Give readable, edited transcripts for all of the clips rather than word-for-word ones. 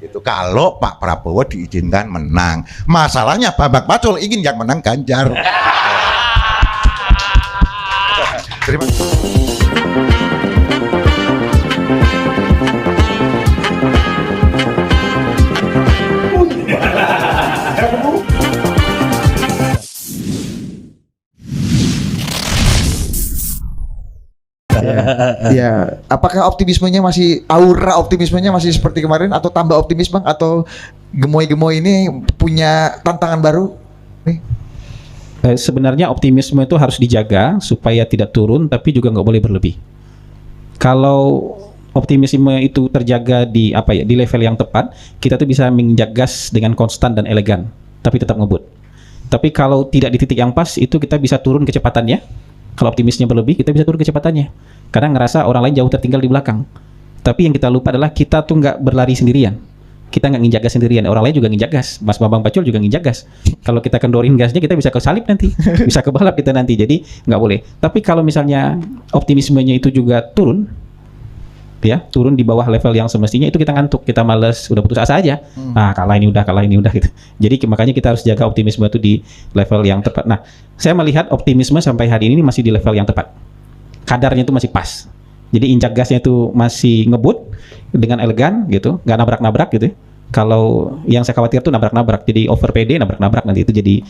Itu kalau Pak Prabowo diizinkan menang. Masalahnya Bambang Pacul ingin yang menang Ganjar. Terima kasih. Ya, apakah optimismenya masih aura optimismenya masih seperti kemarin atau tambah optimis Bang atau gemoy-gemoy ini punya tantangan baru nih? Sebenarnya optimisme itu harus dijaga supaya tidak turun tapi juga nggak boleh berlebih. Kalau optimisme itu terjaga di di level yang tepat, kita tuh bisa menginjak gas dengan konstan dan elegan, tapi tetap ngebut. Tapi kalau tidak di titik yang pas, itu kita bisa turun kecepatannya. Kalau optimisnya berlebih, kita bisa turun kecepatannya. Karena ngerasa orang lain jauh tertinggal di belakang. Tapi yang kita lupa adalah kita tuh nggak berlari sendirian. Kita nggak nginjak gas sendirian. Orang lain juga nginjak gas. Mas Bambang Pacul juga nginjak gas. Kalau kita kendorin gasnya, kita bisa kesalip nanti. Bisa kebalap kita nanti. Jadi nggak boleh. Tapi kalau misalnya optimismenya itu juga turun, ya turun di bawah level yang semestinya, itu kita ngantuk, kita males, udah putus asa aja. Kalah ini udah gitu. Jadi makanya kita harus jaga optimisme itu di level yang tepat. Nah, saya melihat optimisme sampai hari ini masih di level yang tepat. Kadarnya itu masih pas. Jadi injak gasnya itu masih ngebut dengan elegan gitu, nggak nabrak-nabrak gitu. Kalau yang saya khawatir tuh nabrak-nabrak, jadi over PD nabrak-nabrak nanti itu jadi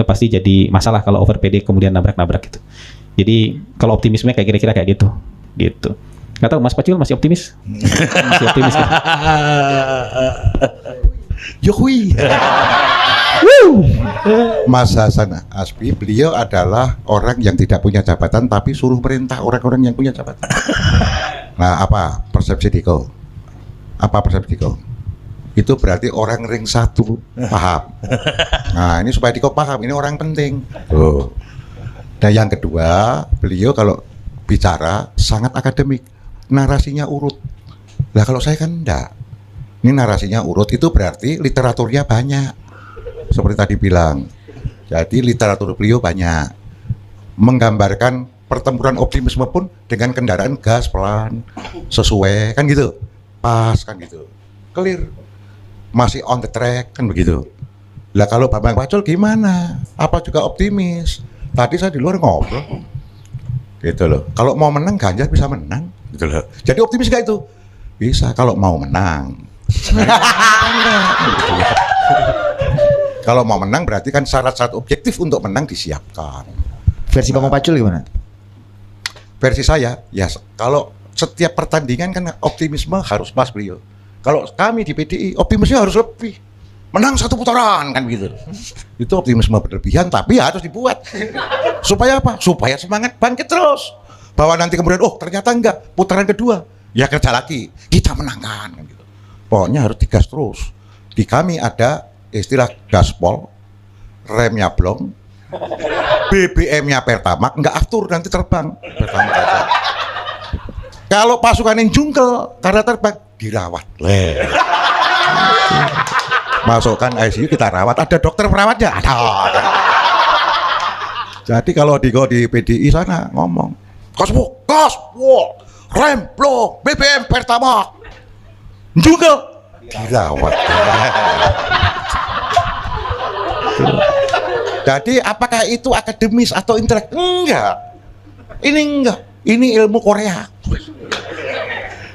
pasti jadi masalah kalau over PD kemudian nabrak-nabrak gitu. Jadi kalau optimisme kayak kira-kira kayak gitu. Nggak tahu Mas Pacul masih optimis? Masih optimis kan? Yoi. Mas Hasan Asbi, beliau adalah orang yang tidak punya jabatan tapi suruh perintah orang-orang yang punya jabatan. Nah, apa persepsi Diko? Itu berarti orang ring satu paham. Nah, ini supaya Diko paham, ini orang penting. Tuh. Dan yang kedua, beliau kalau bicara sangat akademik, narasinya urut. Lah kalau saya kan enggak. Ini narasinya urut, itu berarti literaturnya banyak. Seperti tadi bilang. Jadi literatur beliau banyak. Menggambarkan pertempuran optimisme pun dengan kendaraan gas pelan, sesuai kan gitu. Pas kan gitu. Clear. Masih on the track kan begitu. Lah kalau Bambang Pacul gimana? Apa juga optimis? Tadi saya di luar ngobrol. Gitu loh. Kalau mau menang Ganjar bisa menang gitu loh. Jadi optimis gak itu? Bisa kalau mau menang. Kalau mau menang berarti kan syarat-syarat objektif untuk menang disiapkan. Versi Bambang Pacul gimana? Versi saya, ya kalau setiap pertandingan kan optimisme harus pas beliau. Kalau kami di PDI optimisme harus lebih. Menang satu putaran kan gitu. Itu optimisme berlebihan tapi harus dibuat. Supaya apa? Supaya semangat bangkit terus. Bahwa nanti kemudian ternyata enggak, putaran kedua. Ya kerja lagi, kita menangkan kan gitu. Pokoknya harus digas terus. Di kami ada istilah gaspol, remnya blong, BBM-nya Pertamax, enggak atur nanti terbang. Pertamax aja. Kalau pasukan yang jungkel karena terbang dirawat. Masukkan ICU kita rawat, ada dokter perawatnya, ada. Jadi kalau di PDI sana ngomong, gas, rem, blok, BBM, Pertamax, juga dirawat. Jadi apakah itu akademis atau intelek? Enggak. Ini enggak. Ini ilmu Korea.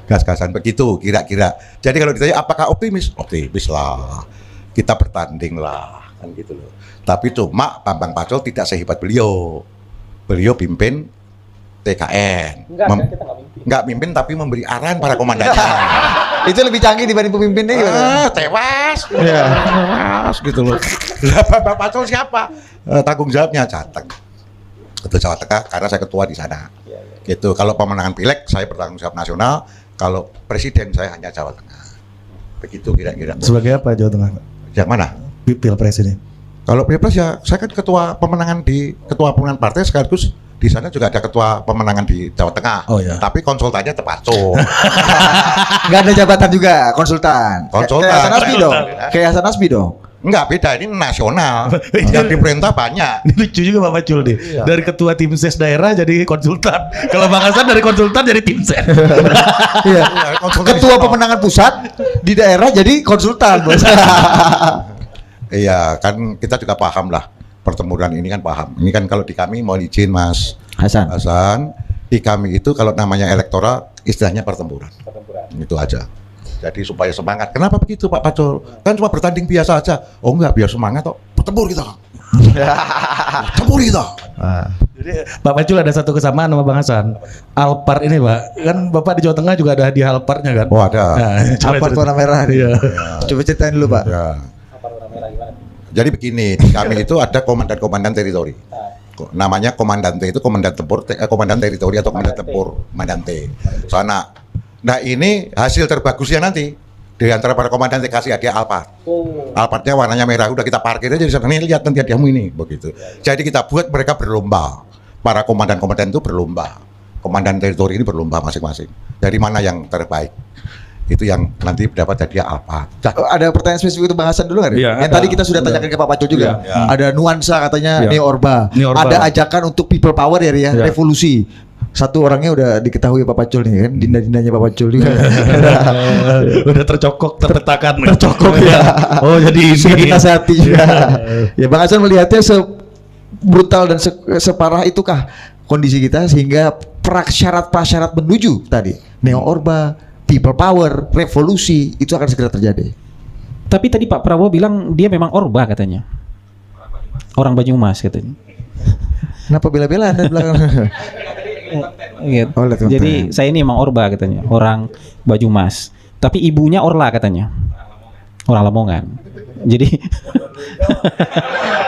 Gas-gasan begitu kira-kira. Jadi kalau ditanya apakah optimis? Optimis lah. Kita bertanding lah kan gitu loh. Tapi cuma Bambang Pacul tidak sehebat beliau. Beliau pimpin TKN. Enggak mimpin tapi memberi arahan para komandannya. Itu lebih canggih dibanding pemimpinnya gimana? Tewas. Iya. Tewas gitu loh. Lah Bambang Pacul siapa? Tanggung jawabnya Jateng. Ketua Jawa Tengah karena saya ketua di sana. Gitu. Kalau pemenangan pileg saya bertanggung jawab nasional, kalau presiden saya hanya Jawa Tengah. Begitu kira-kira. Sebagai apa Jawa Tengah? Yang mana? Pilpres ini. Kalau Pilpres ya saya kan ketua pemenangan partai sekaligus di sana juga ada ketua pemenangan di Jawa Tengah. Oh ya. Tapi konsultannya tepat Pacul. Nggak ada jabatan juga, konsultan. Konsultan. Kayak Hasan Asbi dong. Enggak beda, ini nasional. Yang diperintah banyak. Ini lucu juga Pak Pacul nih. Iya. Dari ketua tim ses daerah jadi konsultan. Kalau Bang Hasan dari konsultan jadi tim ses. Iya. konsultan Ketua di sana. pemenangan pusat di daerah jadi konsultan, Bos. Iya, kan kita juga paham lah. Pertempuran ini kan paham. Ini kan kalau di kami mau izin Mas Hasan, di kami itu kalau namanya elektoral istilahnya pertempuran. Itu aja. Jadi supaya semangat. Kenapa begitu Pak Pacul? Kan cuma bertanding biasa aja. Oh enggak, biar semangat kok. Bertempur kita. Bertempur kita. Jadi Pak Pacul ada satu kesamaan sama Bang Hasan. Alpar ini Pak, kan Bapak di Jawa Tengah juga ada hadiah Alparnya kan? Oh ada. Nah, coba Alpar cerita. warna merah nih. Iya. Coba ceritain dulu, Pak. Ya. Jadi begini, di kami itu ada komandan-komandan teritori. Namanya komandante itu komandan tempur, komandan teritori atau komandan tempur, komandante. Sana. Nah ini hasil terbagusnya nanti di antara para komandan dikasih hadiah Alphard. Alphardnya warnanya merah, udah kita parkir aja di sana. Nih lihat nanti hadiahmu ini, begitu. Jadi kita buat mereka berlomba. Para komandan-komandan itu berlomba. Komandan teritori ini berlomba masing-masing. Dari mana yang terbaik? Itu yang nanti dapat hadiah Alphard. Ada pertanyaan spesifik untuk Bang Hasan dulu nggak? Iya, Yang ada. tadi kita sudah tanyakan ke Pak Pacul juga. Iya. Ada nuansa katanya Iya. Neo Orba. Neo Orba. Ada ajakan untuk people power ya, Iya. revolusi. Satu orangnya udah diketahui Pak Pacul nih kan, dinda-dindanya Pak Pacul juga. Udah tercokok, terpetakan. Tercokok ya. Oh jadi Sudah ini. dinasihati juga. Ya Bang Hasan melihatnya brutal dan separah itukah kondisi kita sehingga prasyarat menuju tadi Neo Orba, people power, revolusi itu akan segera terjadi. Tapi tadi Pak Prabowo bilang dia memang Orba katanya. Orang Banyumas katanya. Kenapa bela-bela Anda di belakang? Gitu. Oh, lihat konten. Jadi saya ini memang Orba katanya, orang Banyumas. Tapi ibunya Orla katanya. Orang Lamongan. Jadi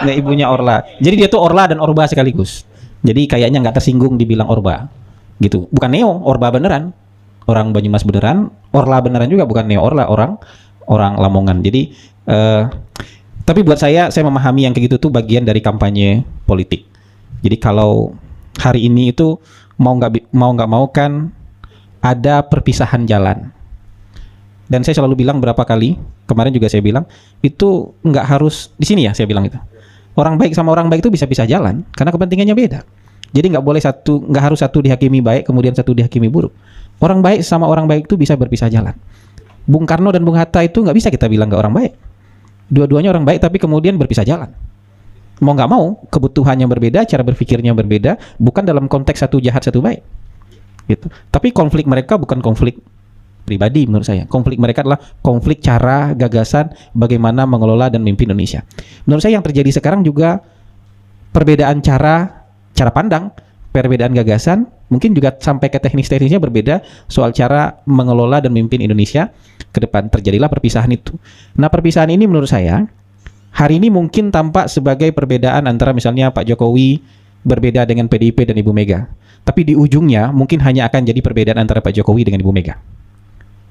nah, ibunya Orla. Jadi dia tuh Orla dan Orba sekaligus. Jadi kayaknya nggak tersinggung dibilang Orba. Gitu. Bukan Neo, Orba beneran. Orang Banyumas beneran, Orla beneran juga, bukan Neo Orla, orang Lamongan. Jadi tapi buat saya memahami yang kayak gitu tuh bagian dari kampanye politik. Jadi kalau hari ini itu mau nggak mau kan ada perpisahan jalan. Dan saya selalu bilang berapa kali, kemarin juga saya bilang itu nggak harus di sini ya, saya bilang itu. Orang baik sama orang baik itu bisa pisah jalan karena kepentingannya beda. Jadi nggak harus satu dihakimi baik kemudian satu dihakimi buruk. Orang baik sama orang baik itu bisa berpisah jalan. Bung Karno dan Bung Hatta itu nggak bisa kita bilang nggak orang baik. Dua-duanya orang baik tapi kemudian berpisah jalan. Mau nggak mau kebutuhannya berbeda, cara berpikirnya berbeda, bukan dalam konteks satu jahat satu baik. Gitu. Tapi konflik mereka bukan konflik pribadi menurut saya. Konflik mereka adalah konflik cara, gagasan, bagaimana mengelola dan memimpin Indonesia. Menurut saya yang terjadi sekarang juga perbedaan cara pandang, perbedaan gagasan, mungkin juga sampai ke teknis-teknisnya berbeda soal cara mengelola dan memimpin Indonesia ke depan. Terjadilah perpisahan itu. Nah, perpisahan ini menurut saya hari ini mungkin tampak sebagai perbedaan antara misalnya Pak Jokowi berbeda dengan PDIP dan Ibu Mega. Tapi di ujungnya mungkin hanya akan jadi perbedaan antara Pak Jokowi dengan Ibu Mega.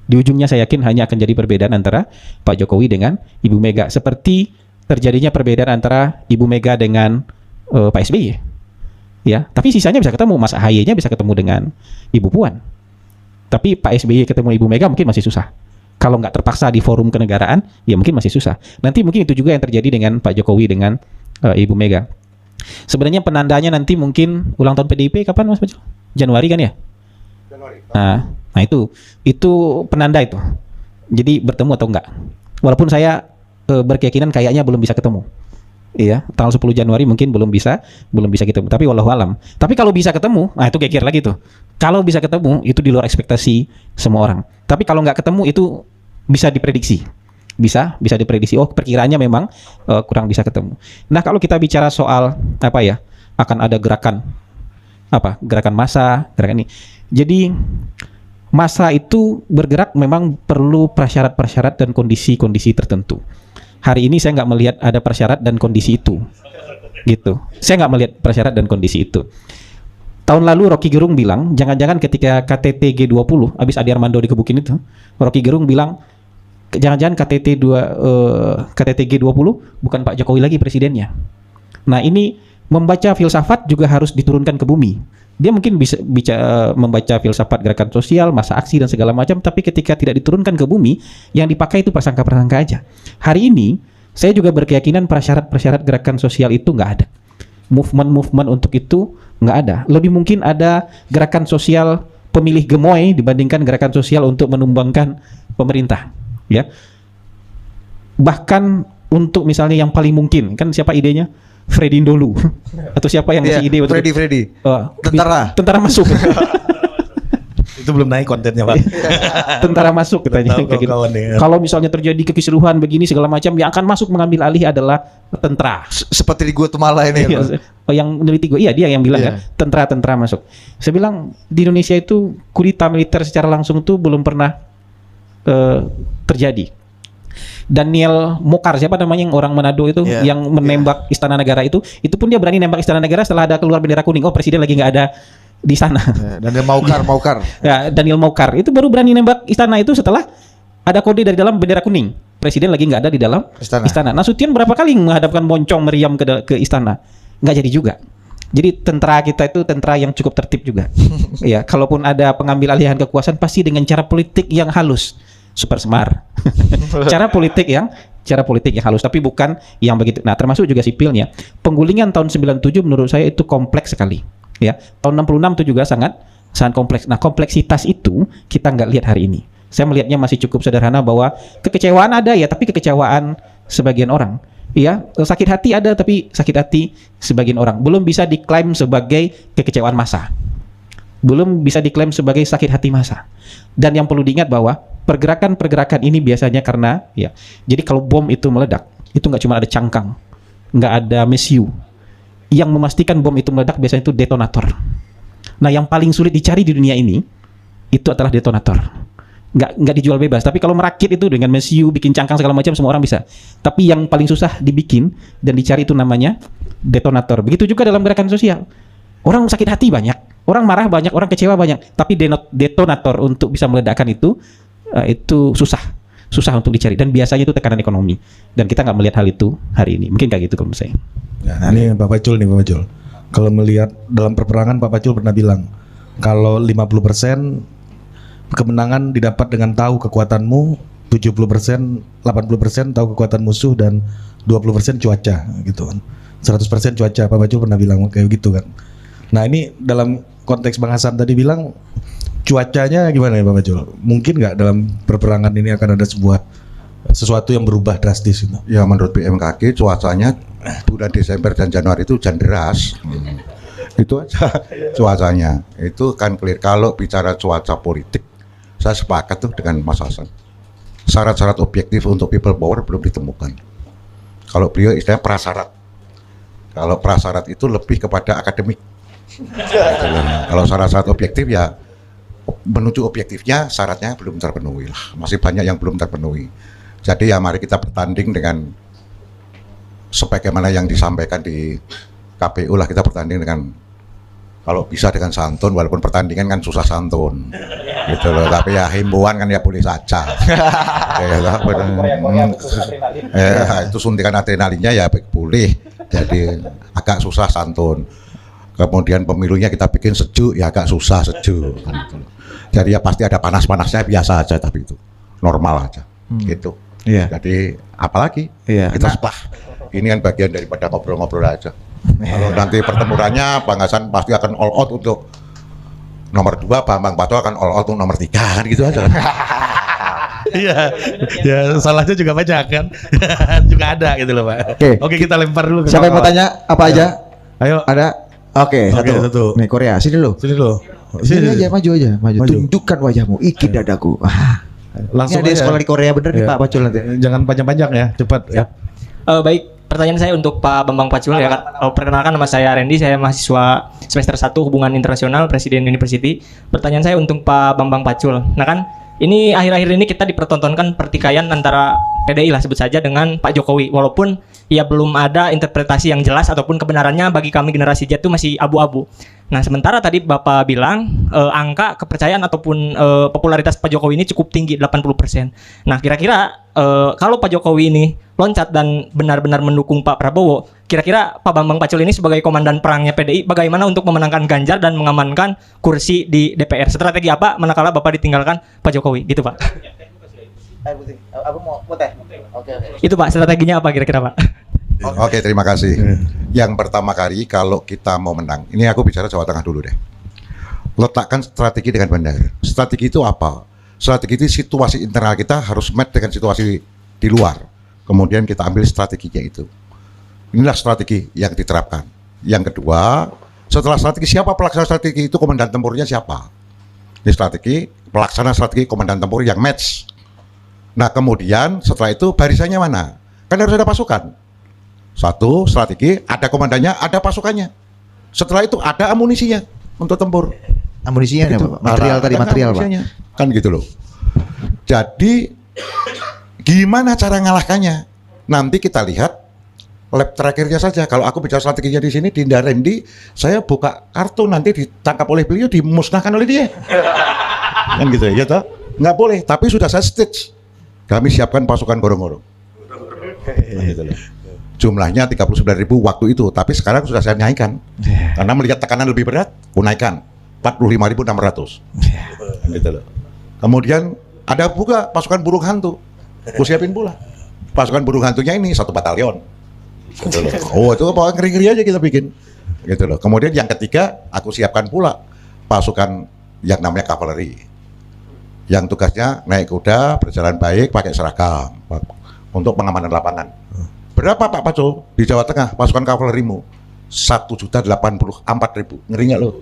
Di ujungnya saya yakin hanya akan jadi perbedaan antara Pak Jokowi dengan Ibu Mega. Seperti terjadinya perbedaan antara Ibu Mega dengan Pak SBY. Ya, tapi sisanya bisa ketemu. Mas AHY-nya bisa ketemu dengan Ibu Puan. Tapi Pak SBY ketemu Ibu Mega mungkin masih susah. Kalau nggak terpaksa di forum kenegaraan, ya mungkin masih susah. Nanti mungkin itu juga yang terjadi dengan Pak Jokowi dengan Ibu Mega. Sebenarnya penandanya nanti mungkin ulang tahun PDIP kapan Mas Pacul? Januari kan ya? Januari. Nah itu penanda itu. Jadi bertemu atau enggak. Walaupun saya berkeyakinan kayaknya belum bisa ketemu. Iya, tanggal 10 Januari mungkin belum bisa ketemu. Tapi wallahu alam. Tapi kalau bisa ketemu, nah itu kekir lagi tuh. Kalau bisa ketemu itu di luar ekspektasi semua orang. Tapi kalau nggak ketemu itu bisa diprediksi. Bisa diprediksi. Oh, perkiraannya memang kurang bisa ketemu. Nah, kalau kita bicara soal apa ya? Akan ada gerakan massa, gerakan ini. Jadi massa itu bergerak memang perlu prasyarat-prasyarat dan kondisi-kondisi tertentu. Hari ini saya nggak melihat ada prasyarat dan kondisi itu, gitu. Saya nggak melihat prasyarat dan kondisi itu. Tahun lalu Rocky Gerung bilang, jangan-jangan ketika KTT G20, abis Adi Armando dikebukin itu, Rocky Gerung bilang, jangan-jangan KTT G20 bukan Pak Jokowi lagi presidennya. Nah ini membaca filsafat juga harus diturunkan ke bumi. Dia mungkin bisa membaca filsafat gerakan sosial, masa aksi dan segala macam, tapi ketika tidak diturunkan ke bumi, yang dipakai itu prasangka-prasangka aja. Hari ini Saya juga berkeyakinan prasyarat-prasyarat gerakan sosial itu nggak ada. Movement-movement untuk itu nggak ada. Lebih mungkin ada gerakan sosial pemilih gemoy dibandingkan gerakan sosial untuk menumbangkan pemerintah. Ya. Bahkan untuk misalnya yang paling mungkin, kan siapa idenya? Freddy Ndolu atau siapa yang ngasih ide untuk Freddy. Tentara masuk. Itu belum naik kontennya, Pak. Tentara masuk katanya Tahu kayak gitu. kawan-kawan ya. Kalau misalnya terjadi kekisruhan begini segala macam, yang akan masuk mengambil alih adalah tentara. Seperti di Guatemala ini. Iya, yang meneliti gue, iya dia yang bilang Iya. kan tentara masuk. Saya bilang di Indonesia itu kudeta militer secara langsung tuh belum pernah terjadi. Daniel Mokar, siapa namanya yang orang Manado itu yang menembak Istana Negara itu pun dia berani nembak Istana Negara setelah ada keluar bendera kuning. Oh, presiden lagi nggak ada di sana. Daniel Maukar. Ya, Daniel Mokar itu baru berani nembak istana itu setelah ada kode dari dalam bendera kuning. Presiden lagi nggak ada di dalam istana. Nasution berapa kali menghadapkan moncong meriam ke istana, nggak jadi juga. Jadi tentara kita itu tentara yang cukup tertib juga. Ya, kalaupun ada pengambil alihan kekuasaan pasti dengan cara politik yang halus, super semar. cara politik yang halus, tapi bukan yang begitu. Nah, termasuk juga sipilnya. Penggulingan tahun 97 menurut saya itu kompleks sekali. Ya, tahun 66 itu juga sangat kompleks. Nah, kompleksitas itu kita nggak lihat hari ini. Saya melihatnya masih cukup sederhana bahwa kekecewaan ada ya, tapi kekecewaan sebagian orang. Ya, sakit hati ada, tapi sakit hati sebagian orang. Belum bisa diklaim sebagai kekecewaan massa. Belum bisa diklaim sebagai sakit hati massa. Dan yang perlu diingat bahwa pergerakan-pergerakan ini biasanya karena ya. Jadi kalau bom itu meledak, itu nggak cuma ada cangkang, nggak ada mesiu. Yang memastikan bom itu meledak biasanya itu detonator. Nah, yang paling sulit dicari di dunia ini itu adalah detonator. Nggak dijual bebas. Tapi kalau merakit itu dengan mesiu, bikin cangkang segala macam, semua orang bisa. Tapi yang paling susah dibikin dan dicari itu namanya detonator. Begitu juga dalam gerakan sosial. Orang sakit hati banyak, orang marah banyak, orang kecewa banyak. Tapi detonator untuk bisa meledakkan itu susah untuk dicari. Dan biasanya itu tekanan ekonomi. Dan kita nggak melihat hal itu hari ini. Mungkin kayak gitu kalau menurut saya. Nah, ini Pak Pacul. Kalau melihat dalam perperangan, Pak Pacul pernah bilang kalau 50% kemenangan didapat dengan tahu kekuatanmu, 70%, 80% tahu kekuatan musuh, dan 20% cuaca gitu kan. 100% cuaca, Pak Pacul pernah bilang kayak gitu kan. Nah, ini dalam konteks Bang Hasan tadi bilang cuacanya gimana ya Pak Pacul? Mungkin nggak dalam perperangan ini akan ada sesuatu yang berubah drastis gitu? Ya, menurut BMKG cuacanya bulan Desember dan Januari itu hujan deras. Itu aja cuacanya. Itu kan clear. Kalau bicara cuaca politik, saya sepakat tuh dengan Mas Hasan. Syarat-syarat objektif untuk people power belum ditemukan. Kalau beliau istilahnya prasyarat. Kalau prasyarat itu lebih kepada akademik. Kalau syarat-syarat objektif ya menuju objektifnya syaratnya belum terpenuhi lah. Masih banyak yang belum terpenuhi. Jadi ya mari kita bertanding dengan sebagaimana yang disampaikan di KPU lah, kita bertanding dengan kalau bisa dengan santun, walaupun pertandingan kan susah santun gitu loh, tapi ya himbauan kan ya boleh saja. Itu suntikan adrenalinnya ya boleh, jadi agak susah santun. Kemudian pemilunya kita bikin sejuk ya agak susah sejuk kan gitu. Jadi ya pasti ada panas-panasnya, biasa aja, tapi itu normal aja gitu. Jadi apalagi kita setelah ini kan bagian daripada ngobrol-ngobrol aja. Kalau nanti pertempurannya Bang Hasan pasti akan all out untuk nomor 2, Bambang Pacul akan all out untuk nomor 3 kan gitu aja. Iya, ya salahnya juga banyak kan. Juga ada gitu loh Pak. Oke, kita lempar dulu. Siapa yang mau tanya apa aja? Ayo. Ada? Oke, satu. Nih Korea, sini dulu. Sini aja, maju aja. Tunjukkan wajahmu, ikut dadaku. Langsung ini ada aja. sekolah di Korea bener nih Pak Pacul nanti. Jangan panjang-panjang ya, cepat ya. Baik, pertanyaan saya untuk Pak Bambang Pacul ya kan. Perkenalkan, nama saya Randy, saya mahasiswa semester 1 Hubungan Internasional Presiden University. Pertanyaan saya untuk Pak Bambang Pacul. Nah kan, ini akhir-akhir ini kita dipertontonkan pertikaian antara PDI lah sebut saja dengan Pak Jokowi, walaupun ya belum ada interpretasi yang jelas ataupun kebenarannya bagi kami generasi Z itu masih abu-abu. Nah, sementara tadi Bapak bilang angka kepercayaan ataupun popularitas Pak Jokowi ini cukup tinggi, 80%. Nah, kira-kira kalau Pak Jokowi ini loncat dan benar-benar mendukung Pak Prabowo, kira-kira Pak Bambang Pacul ini sebagai komandan perangnya PDI bagaimana untuk memenangkan Ganjar dan mengamankan kursi di DPR? Strategi apa manakala Bapak ditinggalkan Pak Jokowi? Gitu Pak. Aku mau teh. Oke. Itu Pak, strateginya apa kira-kira Pak? Oke, terima kasih. Yang pertama kali kalau kita mau menang, ini aku bicara Jawa Tengah dulu deh. Letakkan strategi dengan benar. Strategi itu apa? Strategi itu situasi internal kita harus match dengan situasi di luar. Kemudian kita ambil strateginya itu. Inilah strategi yang diterapkan. Yang kedua, setelah strategi, siapa pelaksana strategi itu? Komandan tempurnya siapa? Ini strategi, pelaksana strategi komandan tempur yang match. Nah kemudian setelah itu barisannya mana? Kan harus ada pasukan. Satu, strategi, ada komandannya, ada pasukannya. Setelah itu ada amunisinya untuk tempur. Amunisinya Gitu. apa? Material tadi, Ada material Pak. amunisinya. Kan gitu loh. Jadi gimana cara ngalahkannya? Nanti kita lihat lab terakhirnya saja. Kalau aku bicara strateginya di sini di Rendy, saya buka kartu nanti ditangkap oleh beliau, dimusnahkan oleh dia. Kan gitu ya, toh? Nggak boleh. Tapi sudah saya stage. Kami siapkan pasukan gorong-gorong. Kan gitu loh. Jumlahnya 39.000 waktu itu, tapi sekarang sudah saya naikkan. Karena melihat tekanan lebih berat, aku naikkan 45.600. Kan gitu loh. Kemudian ada juga pasukan burung hantu. Aku siapin pula. Pasukan burung hantunya ini 1 batalion. Gitu loh. Oh, itu apa ngeri-ngeri aja kita bikin. Gitu loh. Kemudian yang ketiga, aku siapkan pula pasukan yang namanya kavaleri. Yang tugasnya naik kuda, berjalan baik, pakai seragam untuk pengamanan lapangan. Berapa Pak Pacul di Jawa Tengah pasukan kavalerimu? 1.084.000. Ngeri nggak lo?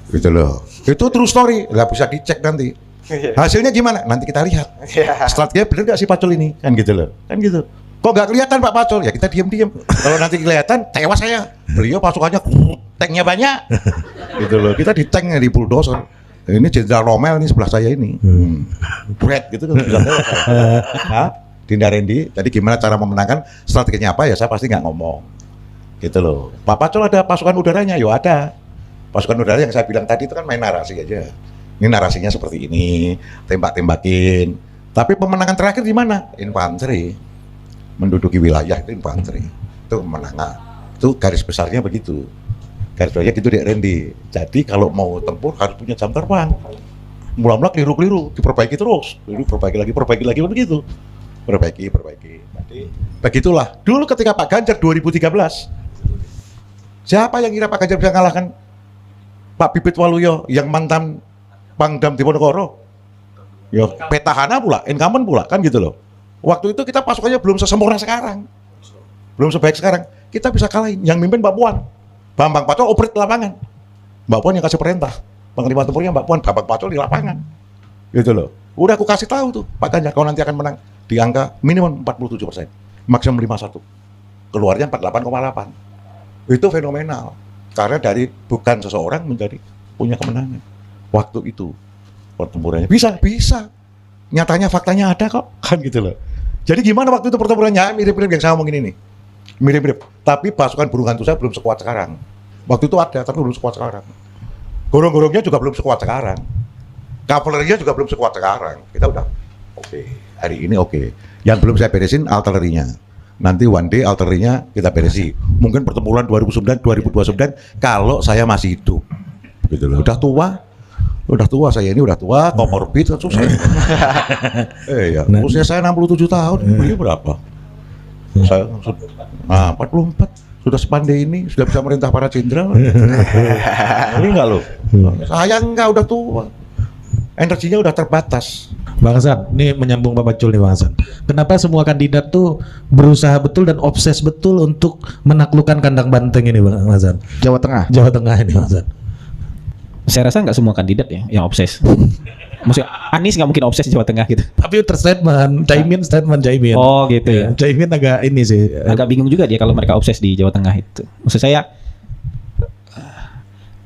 Gitu loh. Itu true story. Lah bisa dicek nanti. Hasilnya gimana? Nanti kita lihat. Strateginya bener nggak sih Pacul ini? Kan gitu loh. Kan gitu. Kok nggak kelihatan Pak Pacul? Ya kita diam-diam. Kalau nanti kelihatan, tewas saya. Beliau pasukannya tanknya banyak. Gitu loh. Kita di tanknya di bulldozer. Ini Jenderal Rommel ini sebelah saya ini. Berat gitu kan bisa tewas. Hah? Dinda Rendy. Jadi gimana cara memenangkan? Strateginya apa ya? Saya pasti nggak ngomong. Gitu loh. Pak Pacul ada pasukan udaranya? Yo ada. Pasukan udara yang saya bilang tadi itu kan main narasi aja. Ini narasinya seperti ini, tembak-tembakin. Tapi pemenangan terakhir di mana? Infanteri. Menduduki wilayah itu infanteri. Itu kemenangan. Itu garis besarnya begitu. Garis besarnya gitu Dek Rendy. Jadi kalau mau tempur harus punya jam terbang. Mula-mula keliru-keliru, diperbaiki terus. Perbaiki lagi begitu. Perbaiki. Jadi begitulah. Dulu ketika Pak Ganjar 2013, siapa yang kira Pak Ganjar bisa ngalahkan Pak Bibit Waluyo yang mantan Pangdam Diponegoro? Ya petahana pula, incumbent pula, kan gitu loh. Waktu itu kita pasukannya belum sesempurna sekarang. Belum sebaik sekarang. Kita bisa kalahin. Yang mimpin Mbak Puan. Bambang Pacul operate lapangan. Mbak Puan yang kasih perintah. Panglima tempurnya Mbak Puan, Bambang Pacul di lapangan. Gitu loh. Udah aku kasih tahu tuh, Pak Ganjar kalau nanti akan menang di angka minimum 47%, maksimum 51. Keluarnya 48,8. Itu fenomenal. Karena dari bukan seseorang menjadi punya kemenangan. Waktu itu pertempurannya bisa. Nyatanya faktanya ada kok, kan gitu loh. Jadi gimana waktu itu pertempurannya? Mirip-mirip yang saya ngomongin ini. Mirip-mirip. Tapi pasukan burung hantu saya belum sekuat sekarang. Waktu itu ada, tapi belum sekuat sekarang. Gorong-gorongnya juga belum sekuat sekarang. Kavalerinya juga belum sekuat sekarang. Kita udah oke. Hari ini oke. Yang belum saya beresin artilerinya. Nanti one day artilerinya kita beresi. Mungkin pertempuran 2009, 2029 kalau saya masih hidup. Gitu loh. Udah tua saya ini, udah tua, komorbid kan susah. Ya, usia saya 67 tahun, beliau berapa? Saya 44, sudah sepandai ini, sudah bisa merintah para jenderal. Ini enggak loh. Saya enggak, udah tua. Energinya udah terbatas. Bang Hasan, ini menyambung Pak Pacul nih Bang Hasan. Kenapa semua kandidat tuh berusaha betul dan obses betul untuk menaklukkan kandang banteng ini Bang Hasan? Jawa Tengah ini Bang Hasan. Saya rasa nggak semua kandidat ya yang obses. Maksudnya Anies nggak mungkin obses di Jawa Tengah gitu. Tapi terstatement, Caimin. Oh gitu ya. Caimin agak ini sih. Agak bingung juga dia kalau mereka obses di Jawa Tengah itu. Maksud saya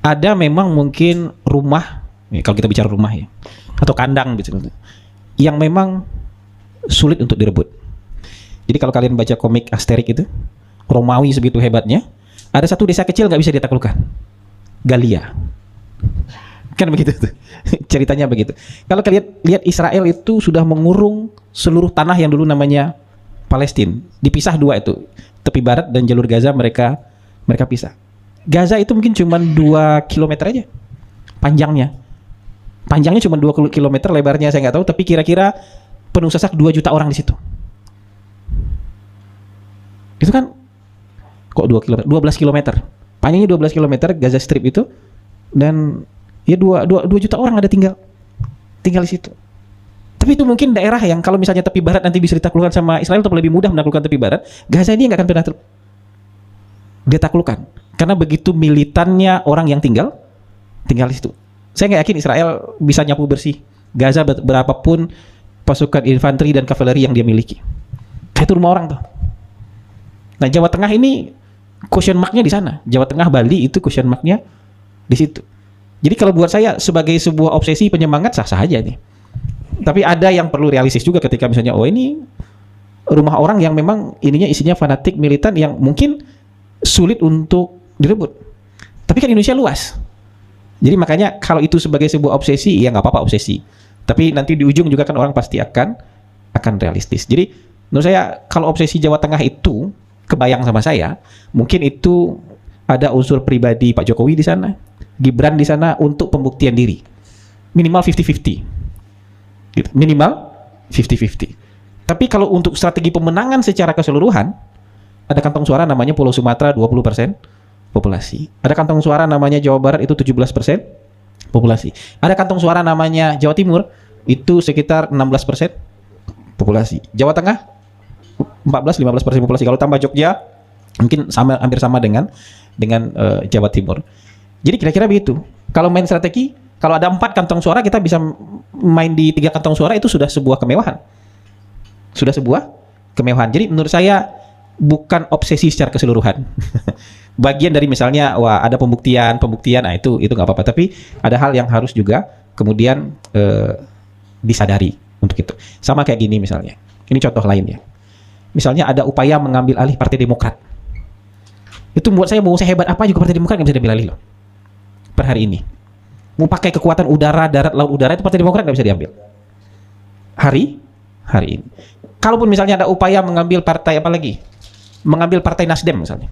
ada memang mungkin rumah, ya, kalau kita bicara rumah ya, atau kandang gitu, yang memang sulit untuk direbut. Jadi kalau kalian baca komik Asterix itu, Romawi segitu hebatnya, ada satu desa kecil nggak bisa ditaklukkan, Galia. Kan begitu tuh. Ceritanya begitu. Kalau kalian lihat Israel itu sudah mengurung seluruh tanah yang dulu namanya Palestina. Dipisah dua itu. Tepi barat dan jalur Gaza mereka pisah. Gaza itu mungkin cuma 2 km aja panjangnya. Panjangnya cuma 2 km, lebarnya saya nggak tahu, tapi kira-kira penuh sesak 2 juta orang di situ. Itu kan kok 12 kilometer. Panjangnya 12 kilometer Gaza Strip itu, dan ya 2 juta orang ada tinggal di situ. Tapi itu mungkin daerah yang kalau misalnya tepi barat nanti bisa ditaklukkan sama Israel atau lebih mudah menaklukkan tepi barat, Gaza ini nggak akan pernah dia taklukkan karena begitu militannya orang yang tinggal di situ. Saya nggak yakin Israel bisa nyapu bersih Gaza berapapun pasukan infanteri dan kavaleri yang dia miliki. Itu rumah orang tuh. Nah, Jawa Tengah ini question mark-nya di sana. Jawa Tengah, Bali itu question mark-nya di situ. Jadi kalau buat saya sebagai sebuah obsesi penyemangat sah-sah aja nih. Tapi ada yang perlu realistis juga ketika misalnya ini rumah orang yang memang ininya isinya fanatik militan yang mungkin sulit untuk direbut. Tapi kan Indonesia luas. Jadi makanya kalau itu sebagai sebuah obsesi ya nggak apa-apa obsesi. Tapi nanti di ujung juga kan orang pasti akan realistis. Jadi menurut saya kalau obsesi Jawa Tengah itu kebayang sama saya, mungkin itu ada unsur pribadi Pak Jokowi di sana, Gibran di sana untuk pembuktian diri. Minimal 50-50. Gitu. Minimal 50-50. Tapi kalau untuk strategi pemenangan secara keseluruhan, ada kantong suara namanya Pulau Sumatera 20% populasi. Ada kantong suara namanya Jawa Barat itu 17% populasi. Ada kantong suara namanya Jawa Timur itu sekitar 16% populasi. Jawa Tengah 14-15% populasi. Kalau tambah Jogja mungkin hampir sama dengan Jawa Timur. Jadi kira-kira begitu. Kalau main strategi, kalau ada 4 kantong suara kita bisa main di 3 kantong suara, itu sudah sebuah kemewahan. Sudah sebuah kemewahan. Jadi menurut saya bukan obsesi secara keseluruhan. Bagian dari misalnya ada pembuktian, nah itu nggak apa-apa. Tapi ada hal yang harus juga kemudian disadari untuk itu. Sama kayak gini misalnya. Ini contoh lainnya. Misalnya ada upaya mengambil alih Partai Demokrat. Itu buat saya mau sehebat apa juga Partai Demokrat nggak bisa diambil alih loh. Per hari ini. Mau pakai kekuatan udara, darat, laut, udara itu Partai Demokrat nggak bisa diambil. Hari ini. Kalaupun misalnya ada upaya mengambil partai apa lagi? Mengambil Partai Nasdem misalnya.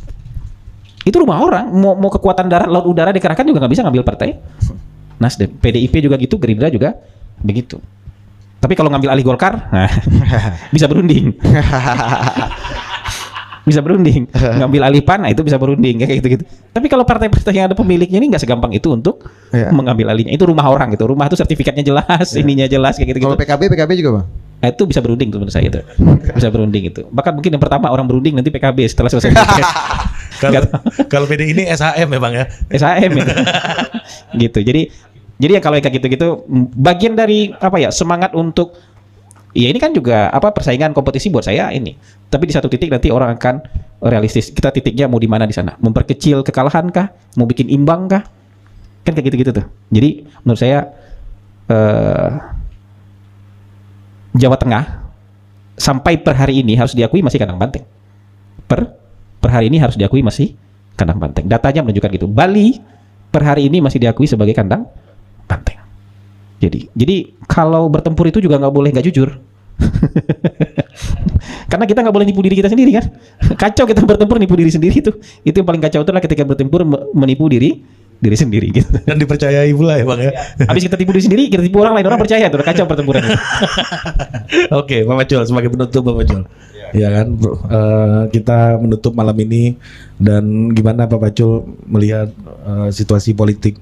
Itu rumah orang. Mau kekuatan darat, laut, udara dikerahkan juga nggak bisa ngambil Partai Nasdem. PDIP juga gitu, Gerindra juga begitu. Tapi kalau ngambil alih Golkar, bisa berunding. Bisa berunding. Ngambil alih PAN, itu bisa berunding kayak gitu-gitu. Tapi kalau partai-partai yang ada pemiliknya ini nggak segampang itu untuk mengambil alihnya. Itu rumah orang gitu. Rumah itu sertifikatnya jelas, ininya jelas kayak gitu-gitu. Kalau PKB juga, Bang? Itu bisa berunding tuh menurut saya itu. Bisa berunding itu. Bahkan mungkin yang pertama orang berunding nanti PKB setelah selesai. Kalau PD ini SHM ya Bang ya. SHM itu. Gitu. Jadi ya kalau kayak gitu-gitu bagian dari apa ya, semangat untuk ya ini kan juga persaingan kompetisi buat saya ini. Tapi di satu titik nanti orang akan realistis. Kita titiknya mau di mana di sana? Memperkecil kekalahan kah? Mau bikin imbang kah? Kan kayak gitu-gitu tuh. Jadi menurut saya Jawa Tengah sampai per hari ini harus diakui masih kandang banteng. Per hari ini harus diakui masih kandang banteng. Datanya menunjukkan gitu. Bali per hari ini masih diakui sebagai kandang banteng. Jadi kalau bertempur itu juga nggak boleh nggak jujur. Karena kita nggak boleh nipu diri kita sendiri kan. Kacau kita bertempur nipu diri sendiri itu. Itu yang paling kacau itulah ketika bertempur menipu diri sendiri gitu. Dan dipercayai pula ya Bang ya. Habis kita tipu diri sendiri, kita tipu orang lain, orang percaya tuh kacau pertempuran itu. Oke, Pak Pacul sebagai penutup Pak Pacul. Ya kan, kita menutup malam ini dan gimana Pak Pacul melihat situasi politik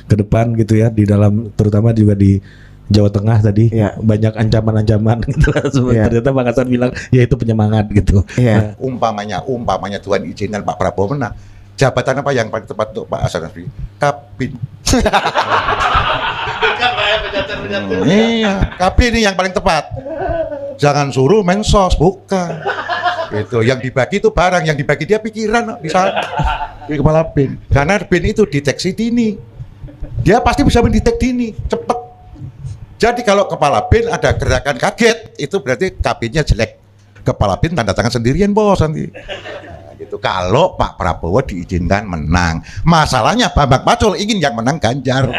ke depan gitu ya di dalam terutama juga di Jawa Tengah tadi banyak ancaman-ancaman gitu lah. Ternyata Bang Hasan bilang ya itu penyemangat gitu. Nah, umpamanya Tuhan izinkan Pak Prabowo menang. Jabatan apa yang paling tepat untuk Pak Hasan Nasri? Kabin. Iya, kabin ini yang paling tepat. Jangan suruh mensos, bukan. Itu yang dibagi itu barang, yang dibagi dia pikiran bisa di kepala BIN. Karena BIN itu deteksi dini. Dia pasti bisa mendetek dini, cepat. Jadi kalau kepala BIN ada gerakan kaget, itu berarti kabinnya jelek. Kepala BIN tanda tangan sendirian bos nanti. Itu kalau Pak Prabowo diizinkan menang. Masalahnya Bambang Pacul ingin yang menang Ganjar.